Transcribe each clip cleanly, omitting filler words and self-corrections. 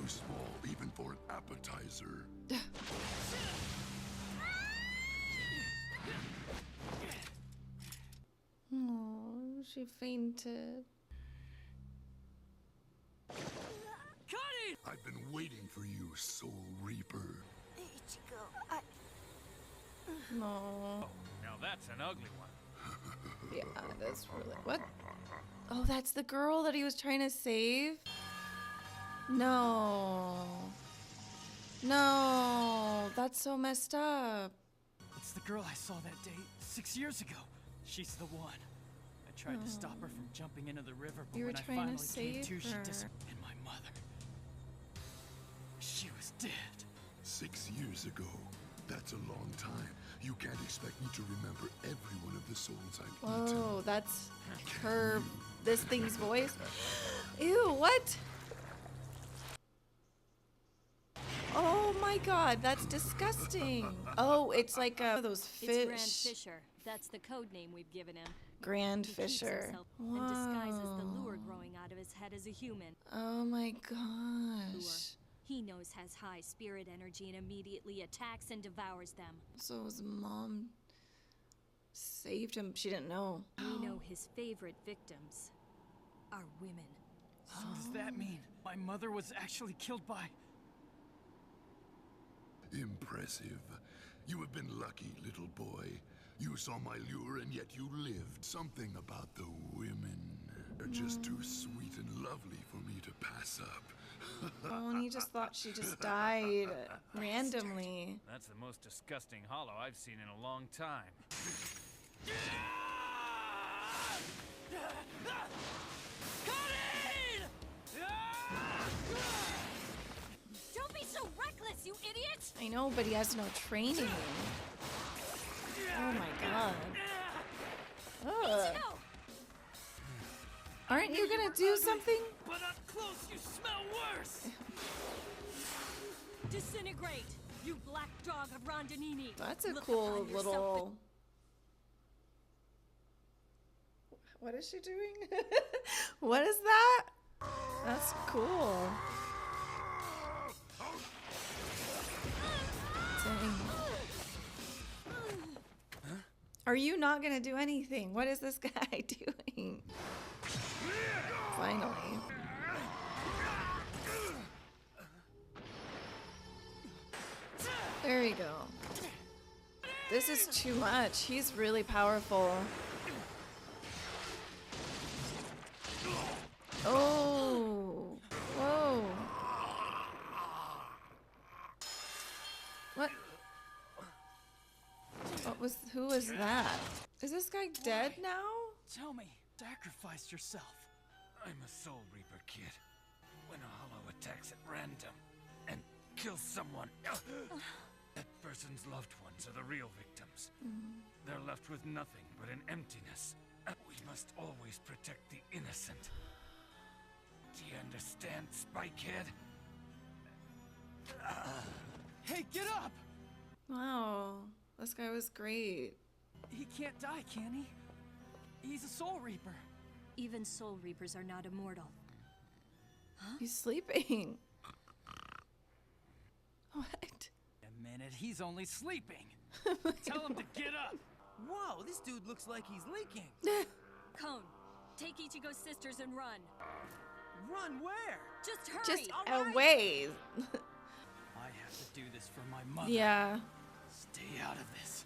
too small, even for an appetizer. Oh, she fainted. I've been waiting for you, Soul Reaper. Ichigo, No. Oh, now that's an ugly one. Yeah, that's really... What? Oh, that's the girl that he was trying to save? No. No. That's so messed up. It's the girl I saw that day 6 years ago. She's the one. I tried to stop her from jumping into the river, but You were when I trying finally to came save to, she her. disappeared. And my mother, she was dead. 6 years ago. That's a long time. You can't expect me to remember every one of the souls I've eaten. Whoa, that's her... This thing's voice? Ew, what? Oh my god, that's disgusting. Oh, it's like those fish. It's Grand Fisher. That's the code name we've given him. Grand He keeps Fisher. himself and disguises the lure growing out of his head as a human. Oh my Lure gosh. he knows has high spirit energy and immediately attacks and devours them. So his mom saved him. She didn't know. We know his favorite victims are women. So does that mean my mother was actually killed by... Impressive. You have been lucky, little boy. You saw my lure and yet you lived. Something about the women. They're just too sweet and lovely for me to pass up. Oh, and he just thought she just died randomly. That's the most disgusting hollow I've seen in a long time. Don't be so reckless, you idiot! I know, but he has no training. Oh my god. Ugh. No! Aren't you gonna do something? But up close, you smell worse! Disintegrate, you black dog of Rondinini! That's a Look cool upon yourself little... What is she doing? What is that? That's cool. Dang. Are you not gonna do anything? What is this guy doing? Finally. There you go. This is too much. He's really powerful. Oh. Whoa. What? Who was that? Is this guy dead now? Tell me, sacrifice yourself. I'm a Soul Reaper, kid. When a hollow attacks at random and kills someone, that person's loved ones are the real victims. They're left with nothing but an emptiness. We must always protect the innocent. Do you understand, Spikehead? Hey, get up! Wow. This guy was great. He can't die, can he? He's a Soul Reaper. Even Soul Reapers are not immortal. He's sleeping. What? A minute, he's only sleeping. Tell him to get up. Whoa, this dude looks like he's leaking. Cone, take Ichigo's sisters and run. Run where? Just hurry! Just all right? away. I have to do this for my mother. Yeah, Stay out of this.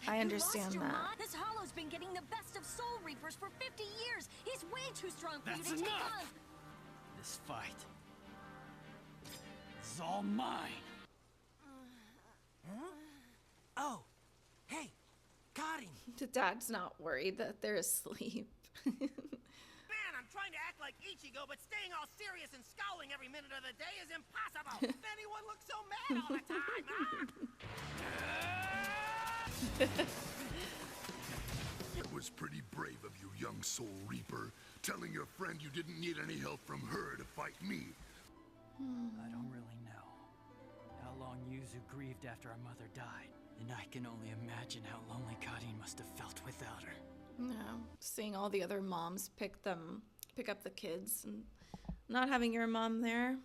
I You understand lost your that. mind? This hollow's been getting the best of Soul Reapers for 50 years. He's way too strong for That's you to take enough. on. This fight is all mine. Oh, hey, got him. The dad's not worried that they're asleep. Man, I'm trying to act like Ichigo, but staying all serious and scowling every minute of the day is impossible. If anyone looks so mad all the time, It was pretty brave of you, young Soul Reaper, telling your friend you didn't need any help from her to fight me. I don't really know how long Yuzu grieved after our mother died. And I can only imagine how lonely Karin must have felt without her. No, seeing all the other moms pick up the kids and not having your mom there.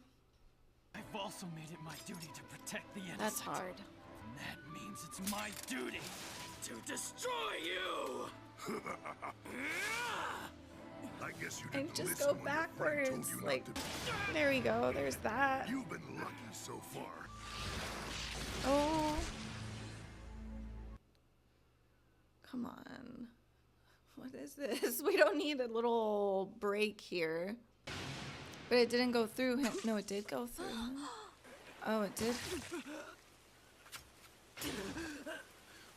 I've also made it my duty to protect the innocent. That's hard. And that means it's my duty to destroy you! I guess you And didn't just listen go when your friend told backwards. you not Like, to. there we go. There's that. You've been lucky so far. Oh. Come on. What is this? We don't need a little break here. But it didn't go through him. No, it did go through him. Oh, it did?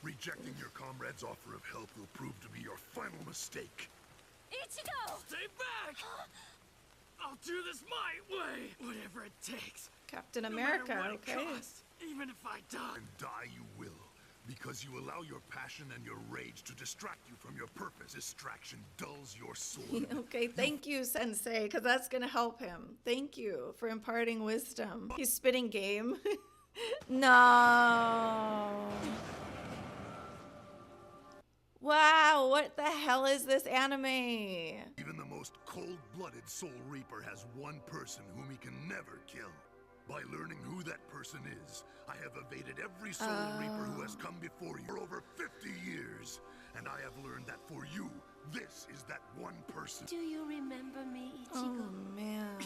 Rejecting your comrade's offer of help will prove to be your final mistake. Ichigo! Stay back! I'll do this my way! Whatever it takes. Captain No America, matter what it okay. costs, even if I die. And die you will. Because you allow your passion and your rage to distract you from your purpose. Distraction dulls your soul. Okay, thank you, Sensei, because that's going to help him. Thank you for imparting wisdom. He's spitting game. No. Wow, what the hell is this anime? Even the most cold-blooded Soul Reaper has one person whom he can never kill. By learning who that person is, I have evaded every Soul Reaper who has come before you for over 50 years. And I have learned that for you, this is that one person. Do you remember me, Oh, Ichigo? man.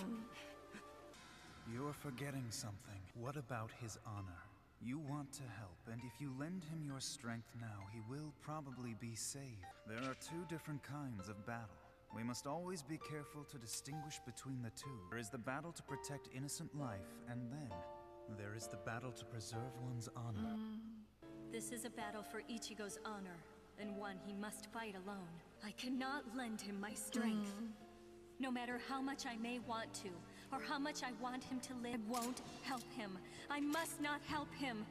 You're forgetting something. What about his honor? You want to help, and if you lend him your strength now, he will probably be saved. There are two different kinds of battle. We must always be careful to distinguish between the two. There is the battle to protect innocent life, and then there is the battle to preserve one's honor. This is a battle for Ichigo's honor, and one he must fight alone. I cannot lend him my strength. No matter how much I may want to, or how much I want him to live, I won't help him. I must not help him.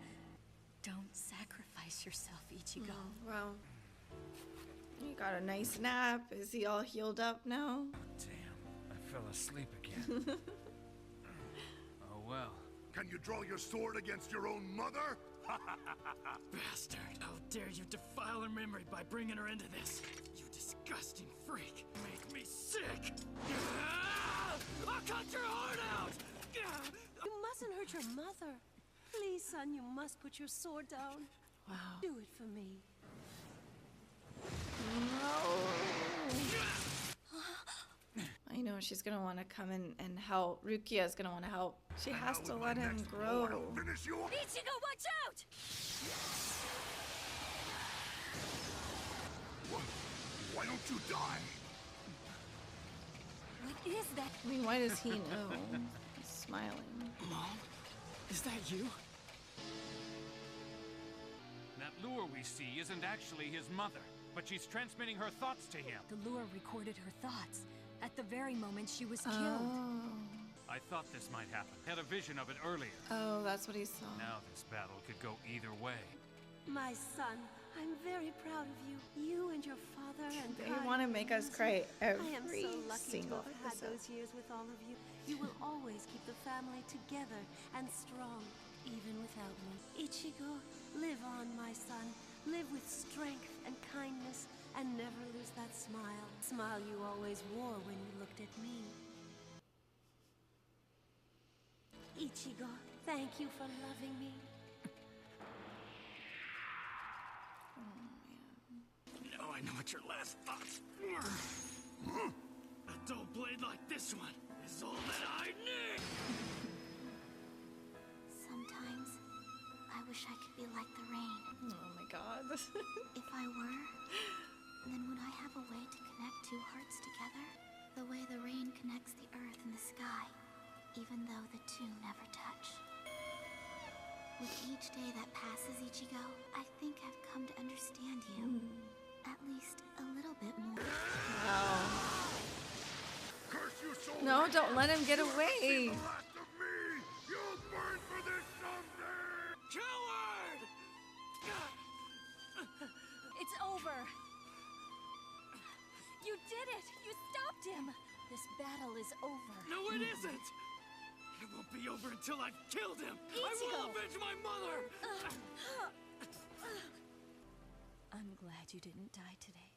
Don't sacrifice yourself, Ichigo. Well, you got a nice nap. Is he all healed up now? Damn, I fell asleep again. Oh well. Can you draw your sword against your own mother? Bastard! How dare you defile her memory by bringing her into this? You disgusting freak! Make me sick! I'll cut your heart out! You mustn't hurt your mother. Please, son, you must put your sword down. Wow. Do it for me. I know she's gonna want to come in and help. Rukia's gonna want to help. She has to let him grow. Finish you off. Ichigo, watch out! Why don't you die? What is that? I mean, why does he know? He's smiling. Mom? Is that you? That lure we see isn't actually his mother, but she's transmitting her thoughts to him. The lure recorded her thoughts at the very moment she was killed. Oh. I thought this might happen. Had a vision of it earlier. Oh, that's what he saw. Now this battle could go either way. My son, I'm very proud of you. You and your father and They Kai. want to make us cry I am every so lucky to single have had episode. those years with all of you. You will always keep the family together and strong, even without me. Ichigo, live on, my son. Live with strength and kindness, and never lose that smile. Smile you always wore when you looked at me. Ichigo, thank you for loving me. Now I know what your last thoughts were. A dull blade like this one is all that I need! Sometimes, I wish I could be like the rain. Oh my god. If I were, then would I have a way to connect two hearts together? The way the rain connects the earth and the sky, even though the two never touch. With each day that passes, Ichigo, I think I've come to understand you. At least a little bit more. Wow. Curse you, soul. No, don't let him get away. The last of me. You'll burn for this someday. Coward! It's over. You did it! You stopped him! This battle is over. No, it isn't! It won't be over until I've killed him! I will Ichigo! avenge my mother! I'm glad you didn't die today,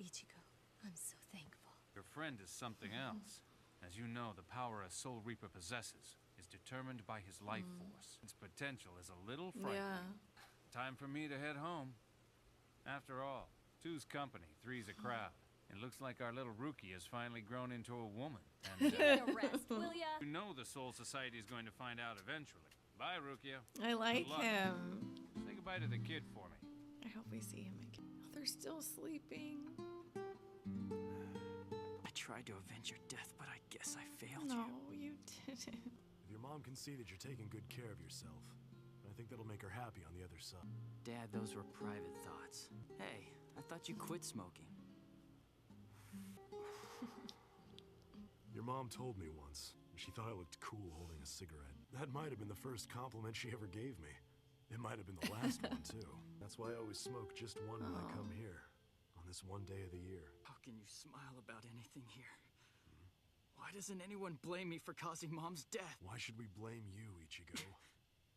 Ichigo. I'm so thankful. Your friend is something else. As you know, the power a Soul Reaper possesses is determined by his life force. Its potential is a little frightening. Yeah. Time for me to head home. After all, 2's company, 3's a crowd. It looks like our little Ruki has finally grown into a woman. And Give it a rest, will ya? you know the Soul Society is going to find out eventually. Bye, Rukia. I like Good luck. him. Say goodbye to the kid for me. I hope we see him again. Oh, they're still sleeping. I tried to avenge your death, but I guess I failed No, you. you didn't. If your mom can see that you're taking good care of yourself, I think that'll make her happy on the other side. Dad, those were private thoughts. Hey, I thought you quit smoking. Your mom told me once, she thought I looked cool holding a cigarette. That might have been the first compliment she ever gave me. It might have been the last one, too. That's why I always smoke just one when I come here, on this one day of the year. How can you smile about anything here? Why doesn't anyone blame me for causing Mom's death? Why should we blame you, Ichigo?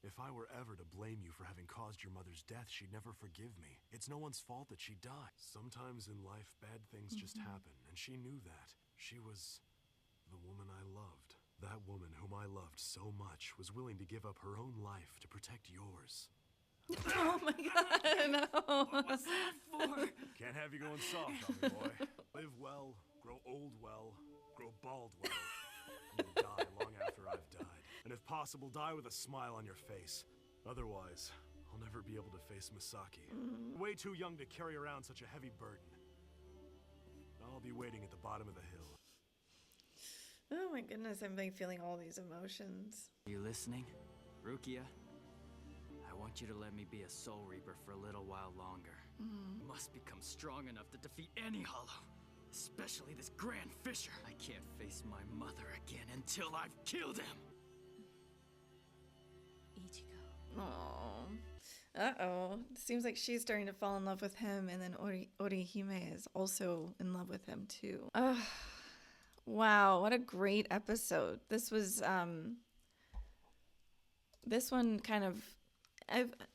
If I were ever to blame you for having caused your mother's death, she'd never forgive me. It's no one's fault that she died. Sometimes in life, bad things just happen, and she knew that. She was the woman I loved. That woman whom I loved so much was willing to give up her own life to protect yours. Oh my god, no. What's that for? Can't have you going soft on me, boy. Live well, grow old well, grow bald well. And you'll die long after I've died. And if possible, die with a smile on your face. Otherwise, I'll never be able to face Misaki. Way too young to carry around such a heavy burden. I'll be waiting at the bottom of the hill. Oh my goodness, I'm like feeling all these emotions. Are you listening? Rukia? I want you to let me be a Soul Reaper for a little while longer. I must become strong enough to defeat any Hollow. Especially this Grand Fisher. I can't face my mother again until I've killed him! Ichigo. Oh. Uh-oh. Seems like she's starting to fall in love with him, and then Orihime is also in love with him too. Wow, what a great episode. This was this one kind of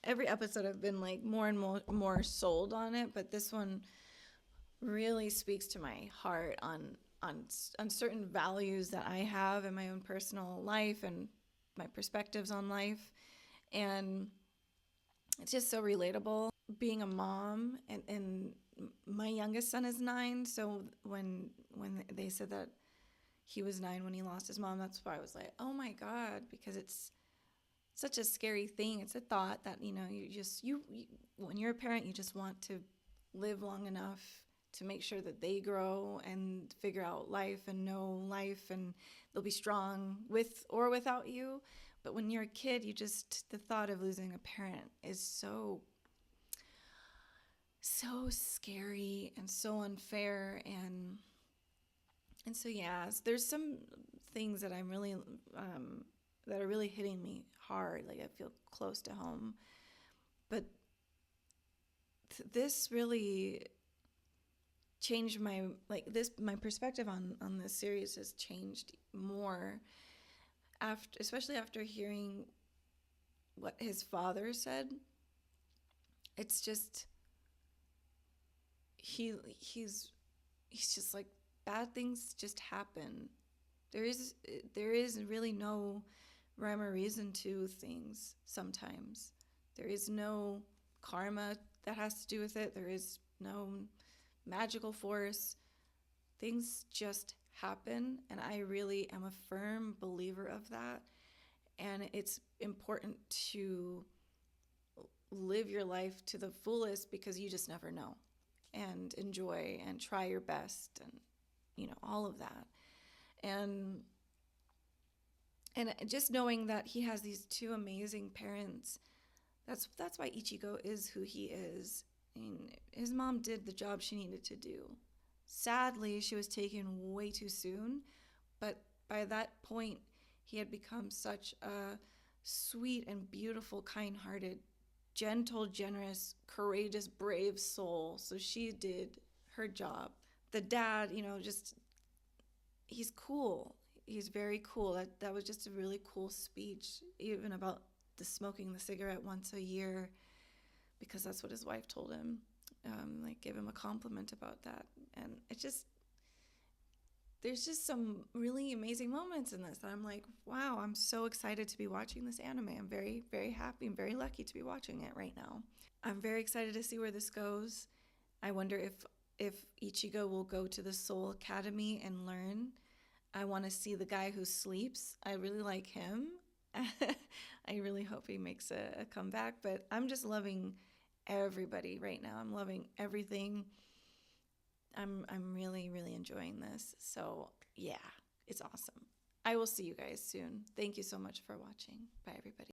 every episode I've been like more and more sold on it, but this one really speaks to my heart on certain values that I have in my own personal life and my perspectives on life. And it's just so relatable. Being a mom, and my youngest son is 9, so when they said that he was 9 when he lost his mom, that's why I was like, oh my God, because it's such a scary thing. It's a thought that, you know, you when you're a parent, you just want to live long enough to make sure that they grow and figure out life and know life, and they'll be strong with or without you. But when you're a kid, the thought of losing a parent is so scary and so unfair. And so, yeah, there's some things that I'm really, that are really hitting me hard. Like, I feel close to home. But this really changed my perspective on this series has changed more especially after hearing what his father said. It's just he's just like, bad things just happen. There is really no rhyme or reason to things sometimes. There is no karma that has to do with it. There is no magical force. Things just happen, and I really am a firm believer of that. And it's important to live your life to the fullest, because you just never know, and enjoy and try your best, and you know, all of that. And just knowing that he has these 2 amazing parents, that's why Ichigo is who he is. I mean, his mom did the job she needed to do. Sadly, she was taken way too soon, but by that point, he had become such a sweet and beautiful, kind-hearted, gentle, generous, courageous, brave soul. So she did her job. The dad, you know, just, he's cool. He's very cool. That was just a really cool speech, even about the smoking the cigarette once a year, because that's what his wife told him. Like, give him a compliment about that. And it just, there's just some really amazing moments in this that I'm like, wow, I'm so excited to be watching this anime. I'm very, very happy. I'm very lucky to be watching it right now. I'm very excited to see where this goes. I wonder if Ichigo will go to the Soul Academy and learn. I want to see the guy who sleeps. I really like him. I really hope he makes a comeback, but I'm just loving everybody right now. I'm loving everything. I'm really, really enjoying this. So yeah, it's awesome. I will see you guys soon. Thank you so much for watching. Bye, everybody.